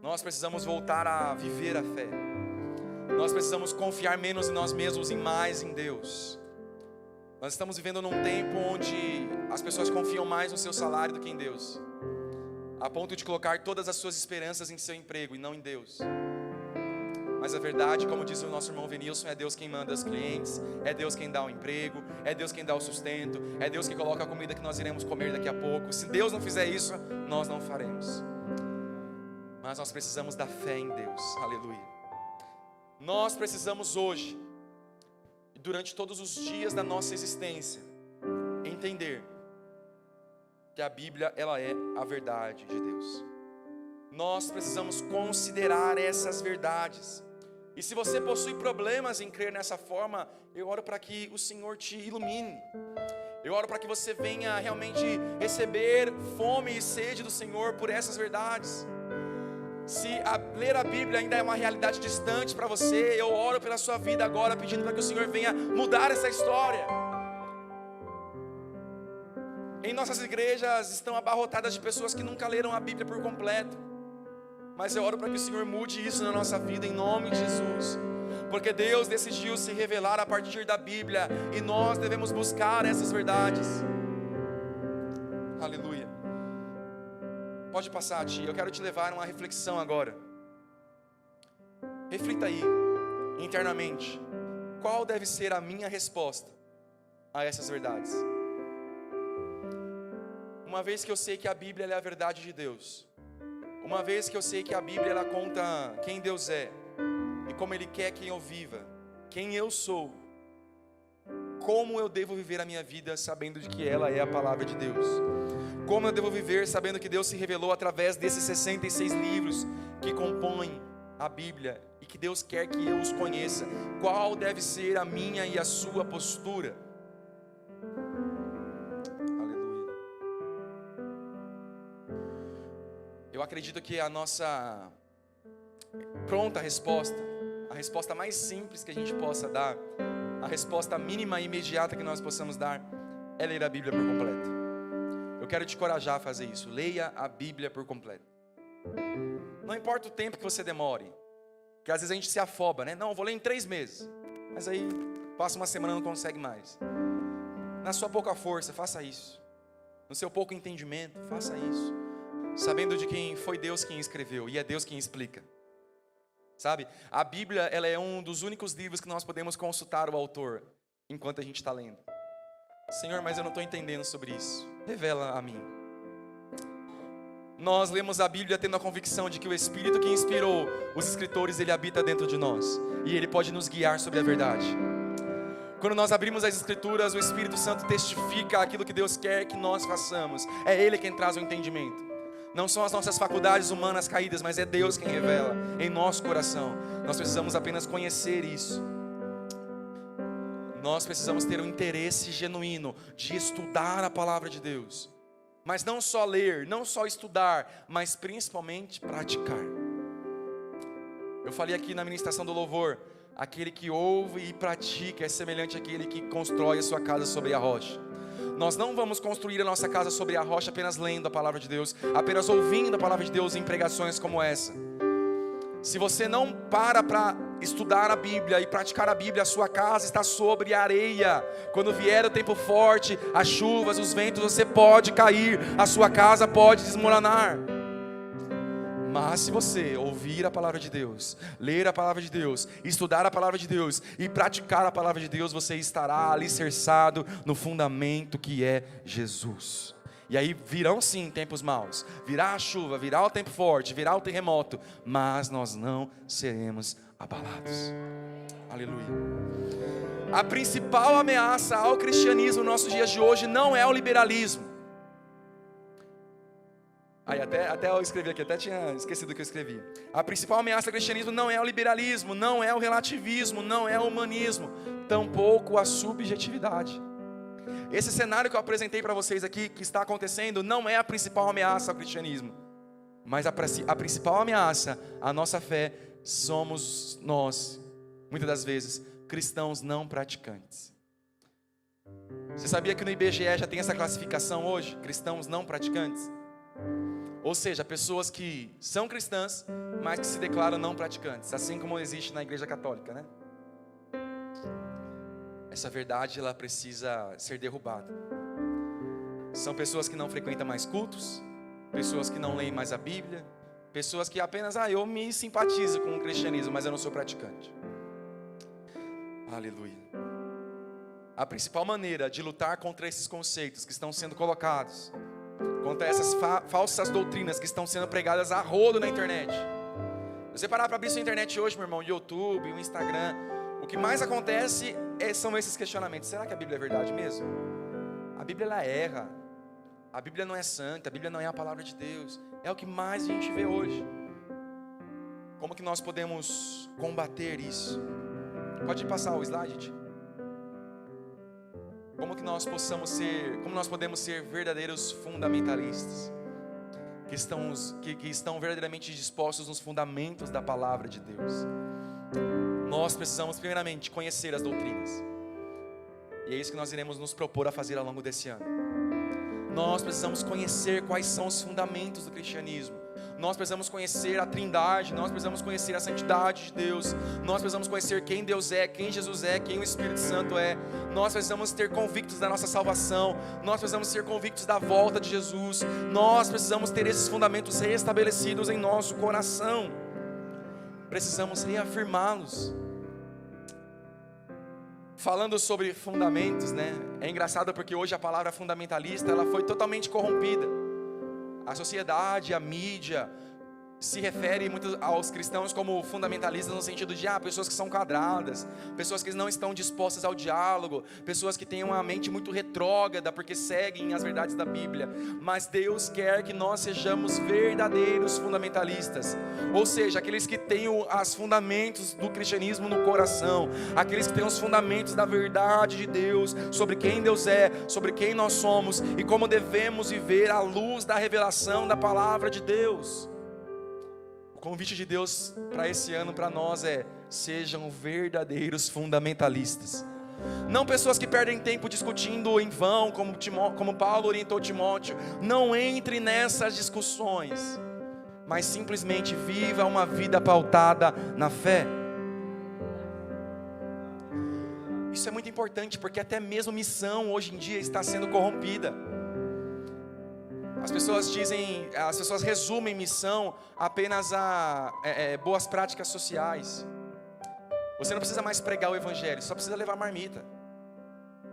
Nós precisamos voltar a viver a fé. Nós precisamos confiar menos em nós mesmos e mais em Deus. Nós estamos vivendo num tempo onde as pessoas confiam mais no seu salário do que em Deus. a ponto de colocar todas as suas esperanças em seu emprego e não em Deus. Mas a verdade, como diz o nosso irmão Venilson, é Deus quem manda os clientes, é Deus quem dá o emprego, é Deus quem dá o sustento, é Deus que coloca a comida que nós iremos comer daqui a pouco. Se Deus não fizer isso, nós não faremos. Mas nós precisamos da fé em Deus, aleluia. Nós precisamos hoje, durante todos os dias da nossa existência, entender que a Bíblia, ela é a verdade de Deus. Nós precisamos considerar essas verdades. E se você possui problemas em crer nessa forma, eu oro para que o Senhor te ilumine. Eu oro para que você venha realmente receber fome e sede do Senhor por essas verdades. Se ler a Bíblia ainda é uma realidade distante para você, eu oro pela sua vida agora, pedindo para que o Senhor venha mudar essa história. Em nossas igrejas estão abarrotadas de pessoas que nunca leram a Bíblia por completo. Mas eu oro para que o Senhor mude isso na nossa vida, em nome de Jesus. Porque Deus decidiu se revelar a partir da Bíblia, e nós devemos buscar essas verdades. Aleluia. Pode passar, tia. Eu quero te levar a uma reflexão agora. Reflita aí, internamente. Qual deve ser a minha resposta a essas verdades? Uma vez que eu sei que a Bíblia é a verdade de Deus, uma vez que eu sei que a Bíblia ela conta quem Deus é e como Ele quer que eu viva, quem eu sou, como eu devo viver a minha vida sabendo de que ela é a palavra de Deus, como eu devo viver sabendo que Deus se revelou através desses 66 livros que compõem a Bíblia e que Deus quer que eu os conheça. Qual deve ser a minha e a sua postura? Eu acredito que a nossa pronta resposta, a resposta mais simples que a gente possa dar, a resposta mínima e imediata que nós possamos dar, é ler a Bíblia por completo. Eu quero te encorajar a fazer isso. Leia a Bíblia por completo. Não importa o tempo que você demore, que às vezes a gente se afoba, né? Não, eu vou ler em 3 meses. Mas aí passa uma semana e não consegue mais. Na sua pouca força, faça isso. No seu pouco entendimento, faça isso. Sabendo de quem foi Deus quem escreveu, e é Deus quem explica. Sabe, a Bíblia ela é um dos únicos livros que nós podemos consultar o autor enquanto a gente está lendo. Senhor, mas eu não estou entendendo sobre isso. Revela a mim. Nós lemos a Bíblia tendo a convicção de que o Espírito que inspirou os escritores, ele habita dentro de nós, e ele pode nos guiar sobre a verdade. Quando nós abrimos as Escrituras, o Espírito Santo testifica aquilo que Deus quer que nós façamos. É Ele quem traz o entendimento. Não são as nossas faculdades humanas caídas, mas é Deus quem revela em nosso coração. Nós precisamos apenas conhecer isso. Nós precisamos ter um interesse genuíno de estudar a palavra de Deus. Mas não só ler, não só estudar, mas principalmente praticar. Eu falei aqui na ministração do louvor, aquele que ouve e pratica é semelhante àquele que constrói a sua casa sobre a rocha. Nós não vamos construir a nossa casa sobre a rocha apenas lendo a palavra de Deus, apenas ouvindo a palavra de Deus em pregações como essa. Se você não para estudar a Bíblia e praticar a Bíblia, a sua casa está sobre areia. Quando vier o tempo forte, as chuvas, os ventos, você pode cair, a sua casa pode desmoronar. Mas se você ouvir a palavra de Deus, ler a palavra de Deus, estudar a palavra de Deus e praticar a palavra de Deus, você estará alicerçado no fundamento que é Jesus. E aí virão sim tempos maus, virá a chuva, virá o tempo forte, virá o terremoto, mas nós não seremos abalados. Aleluia. A principal ameaça ao cristianismo nos nossos dias de hoje não é o liberalismo. Aí até eu escrevi aqui, até tinha esquecido o que eu escrevi. A principal ameaça ao cristianismo não é o liberalismo, não é o relativismo, não é o humanismo, tampouco a subjetividade. Esse cenário que eu apresentei para vocês aqui, que está acontecendo, não é a principal ameaça ao cristianismo. Mas a principal ameaça à nossa fé somos nós, muitas das vezes, cristãos não praticantes. Você sabia que no IBGE já tem essa classificação hoje? Cristãos não praticantes? Ou seja, pessoas que são cristãs, mas que se declaram não praticantes, assim como existe na Igreja Católica, né? Essa verdade, ela precisa ser derrubada. São pessoas que não frequentam mais cultos, pessoas que não leem mais a Bíblia, pessoas que apenas, eu me simpatizo com o cristianismo, mas eu não sou praticante. Aleluia. A principal maneira de lutar contra esses conceitos que estão sendo colocados, contra essas falsas doutrinas que estão sendo pregadas a rodo na internet. Se você parar para abrir sua internet hoje, meu irmão, o YouTube, o Instagram, o que mais acontece são esses questionamentos. Será que a Bíblia é verdade mesmo? A Bíblia, ela erra. A Bíblia não é santa, a Bíblia não é a palavra de Deus. É o que mais a gente vê hoje. Como que nós podemos combater isso? Pode passar o slide, Ti? Como nós podemos ser verdadeiros fundamentalistas, que estão verdadeiramente dispostos nos fundamentos da palavra de Deus. Nós precisamos primeiramente conhecer as doutrinas, e é isso que nós iremos nos propor a fazer ao longo desse ano. Nós precisamos conhecer quais são os fundamentos do cristianismo. Nós precisamos conhecer a Trindade, nós precisamos conhecer a santidade de Deus, nós precisamos conhecer quem Deus é, quem Jesus é, quem o Espírito Santo é. Nós precisamos ter convictos da nossa salvação, nós precisamos ser convictos da volta de Jesus, nós precisamos ter esses fundamentos restabelecidos em nosso coração, precisamos reafirmá-los. Falando sobre fundamentos, é engraçado porque hoje a palavra fundamentalista, ela foi totalmente corrompida. A sociedade, a mídia se refere muito aos cristãos como fundamentalistas no sentido de pessoas que são quadradas, pessoas que não estão dispostas ao diálogo, pessoas que têm uma mente muito retrógrada porque seguem as verdades da Bíblia. Mas Deus quer que nós sejamos verdadeiros fundamentalistas, ou seja, aqueles que têm os fundamentos do cristianismo no coração, aqueles que têm os fundamentos da verdade de Deus, sobre quem Deus é, sobre quem nós somos e como devemos viver à luz da revelação da palavra de Deus. O convite de Deus para esse ano para nós sejam verdadeiros fundamentalistas. Não pessoas que perdem tempo discutindo em vão, como Paulo orientou Timóteo. Não entre nessas discussões, mas simplesmente viva uma vida pautada na fé. Isso é muito importante, porque até mesmo missão hoje em dia está sendo corrompida. As pessoas resumem missão apenas a boas práticas sociais. Você não precisa mais pregar o evangelho, só precisa levar marmita.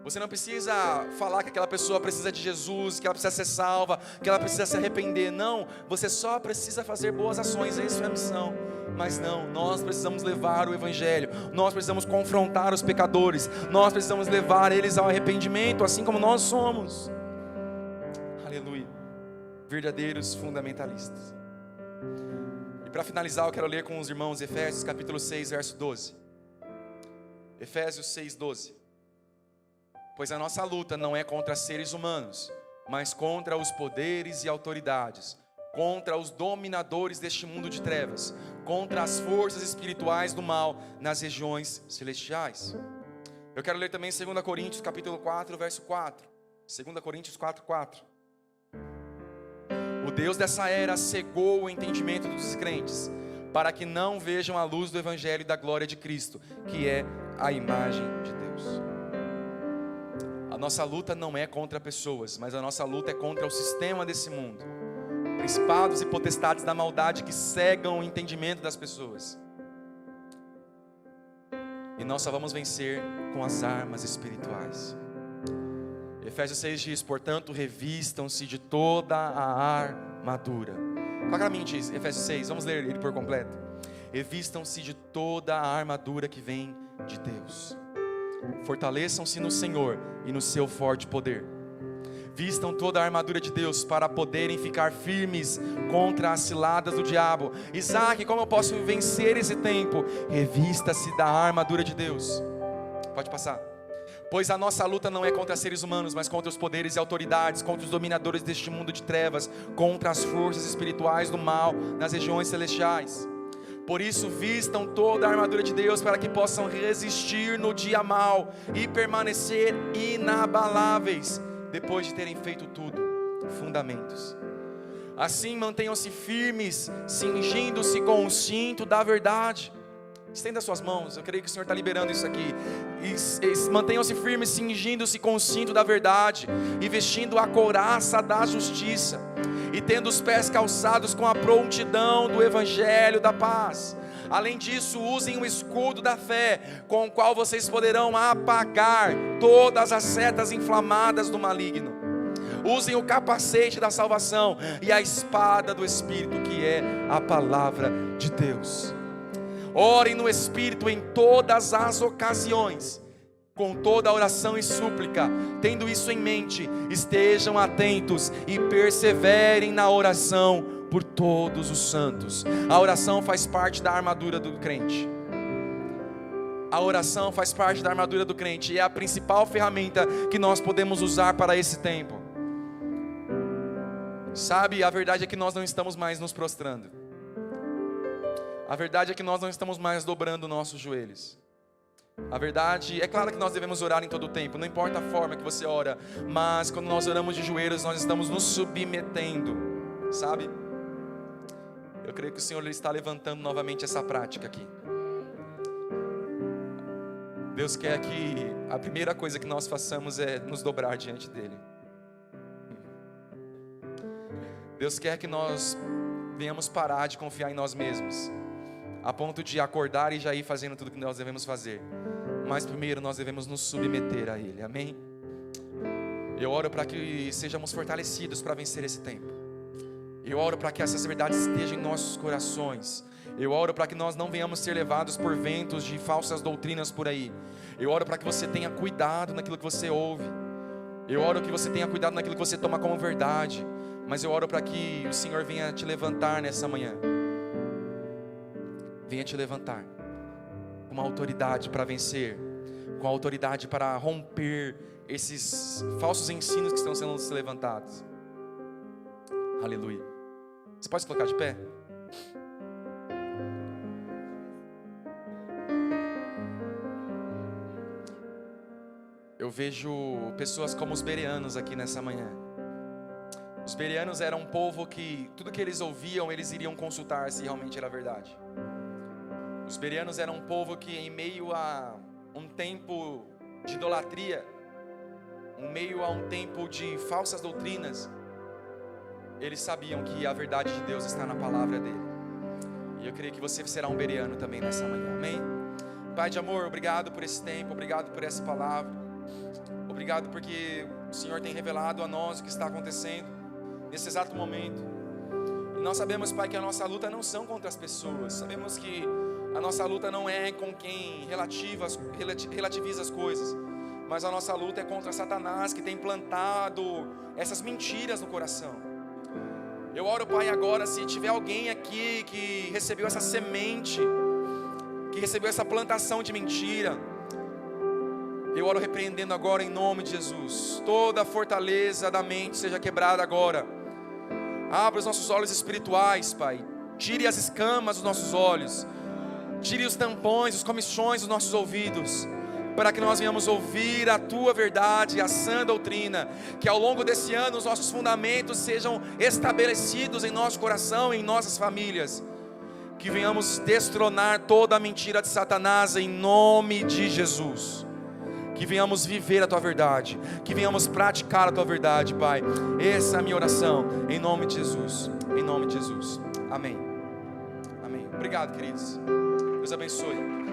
Você não precisa falar que aquela pessoa precisa de Jesus, que ela precisa ser salva, que ela precisa se arrepender. Não, você só precisa fazer boas ações, isso é a missão. Mas não, nós precisamos levar o evangelho, nós precisamos confrontar os pecadores, nós precisamos levar eles ao arrependimento, assim como nós somos. Aleluia. Verdadeiros fundamentalistas. E para finalizar, eu quero ler com os irmãos Efésios capítulo 6, verso 12. Efésios 6, 12. Pois a nossa luta não é contra seres humanos, mas contra os poderes e autoridades, contra os dominadores deste mundo de trevas, contra as forças espirituais do mal nas regiões celestiais. Eu quero ler também 2 Coríntios capítulo 4, verso 4. 2 Coríntios 4, 4. O Deus dessa era cegou o entendimento dos crentes, para que não vejam a luz do evangelho da glória de Cristo, que é a imagem de Deus. A nossa luta não é contra pessoas, mas a nossa luta é contra o sistema desse mundo, principados e potestades da maldade que cegam o entendimento das pessoas. E nós só vamos vencer com as armas espirituais. Efésios 6 diz: portanto, revistam-se de toda a armadura. Qual caminho diz Efésios 6? Vamos ler ele por completo. Revistam-se de toda a armadura que vem de Deus. Fortaleçam-se no Senhor e no seu forte poder. Vistam toda a armadura de Deus para poderem ficar firmes contra as ciladas do diabo. Isaac, como eu posso vencer esse tempo? Revista-se da armadura de Deus. Pode passar. Pois a nossa luta não é contra seres humanos, mas contra os poderes e autoridades, contra os dominadores deste mundo de trevas, contra as forças espirituais do mal nas regiões celestiais. Por isso, vistam toda a armadura de Deus para que possam resistir no dia mau e permanecer inabaláveis, depois de terem feito tudo. Fundamentos. Assim mantenham-se firmes, cingindo-se com o cinto da verdade. Estenda suas mãos, eu creio que o Senhor está liberando isso aqui. E mantenham-se firmes, cingindo-se com o cinto da verdade, e vestindo a couraça da justiça, e tendo os pés calçados com a prontidão do evangelho da paz. Além disso, usem o escudo da fé, com o qual vocês poderão apagar todas as setas inflamadas do maligno. Usem o capacete da salvação e a espada do Espírito, que é a palavra de Deus. Orem no Espírito em todas as ocasiões, com toda oração e súplica. Tendo isso em mente, estejam atentos e perseverem na oração por todos os santos. A oração faz parte da armadura do crente. A oração faz parte da armadura do crente e é a principal ferramenta que nós podemos usar para esse tempo. Sabe, a verdade é que nós não estamos mais nos prostrando. A verdade é que nós não estamos mais dobrando nossos joelhos. A verdade, é claro que nós devemos orar em todo o tempo, não importa a forma que você ora, mas quando nós oramos de joelhos, nós estamos nos submetendo, sabe? Eu creio que o Senhor está levantando novamente essa prática aqui. Deus quer que a primeira coisa que nós façamos é nos dobrar diante dEle. Deus quer que nós venhamos parar de confiar em nós mesmos, a ponto de acordar e já ir fazendo tudo que nós devemos fazer. Mas primeiro nós devemos nos submeter a Ele, amém? Eu oro para que sejamos fortalecidos para vencer esse tempo. Eu oro para que essas verdades estejam em nossos corações. Eu oro para que nós não venhamos ser levados por ventos de falsas doutrinas por aí. Eu oro para que você tenha cuidado naquilo que você ouve. Eu oro que você tenha cuidado naquilo que você toma como verdade. Mas eu oro para que o Senhor venha te levantar nessa manhã. Venha te levantar com uma autoridade para vencer, com autoridade para romper esses falsos ensinos que estão sendo levantados. Aleluia. Você pode se colocar de pé? Eu vejo pessoas como os bereanos aqui nessa manhã. Os bereanos eram um povo que tudo que eles ouviam, eles iriam consultar se realmente era verdade. Os bereanos eram um povo que, em meio a um tempo de idolatria, em meio a um tempo de falsas doutrinas, eles sabiam que a verdade de Deus está na palavra dele. E eu creio que você será um bereano também nessa manhã, amém? Pai de amor, obrigado por esse tempo, obrigado por essa palavra. Obrigado porque o Senhor tem revelado a nós o que está acontecendo nesse exato momento. E nós sabemos, Pai, que a nossa luta não são contra as pessoas. Sabemos que a nossa luta não é com quem relativiza as coisas, mas a nossa luta é contra Satanás, que tem plantado essas mentiras no coração. Eu oro, Pai, agora, se tiver alguém aqui que recebeu essa semente, que recebeu essa plantação de mentira, eu oro repreendendo agora em nome de Jesus. Toda a fortaleza da mente seja quebrada agora. Abra os nossos olhos espirituais, Pai. Tire as escamas dos nossos olhos. Tire os tampões, os comichões dos nossos ouvidos, para que nós venhamos ouvir a Tua verdade, a sã doutrina. Que ao longo desse ano os nossos fundamentos sejam estabelecidos em nosso coração e em nossas famílias. Que venhamos destronar toda a mentira de Satanás em nome de Jesus. Que venhamos viver a Tua verdade, que venhamos praticar a Tua verdade, Pai. Essa é a minha oração, em nome de Jesus, em nome de Jesus, amém. Amém. Obrigado, queridos. Deus abençoe.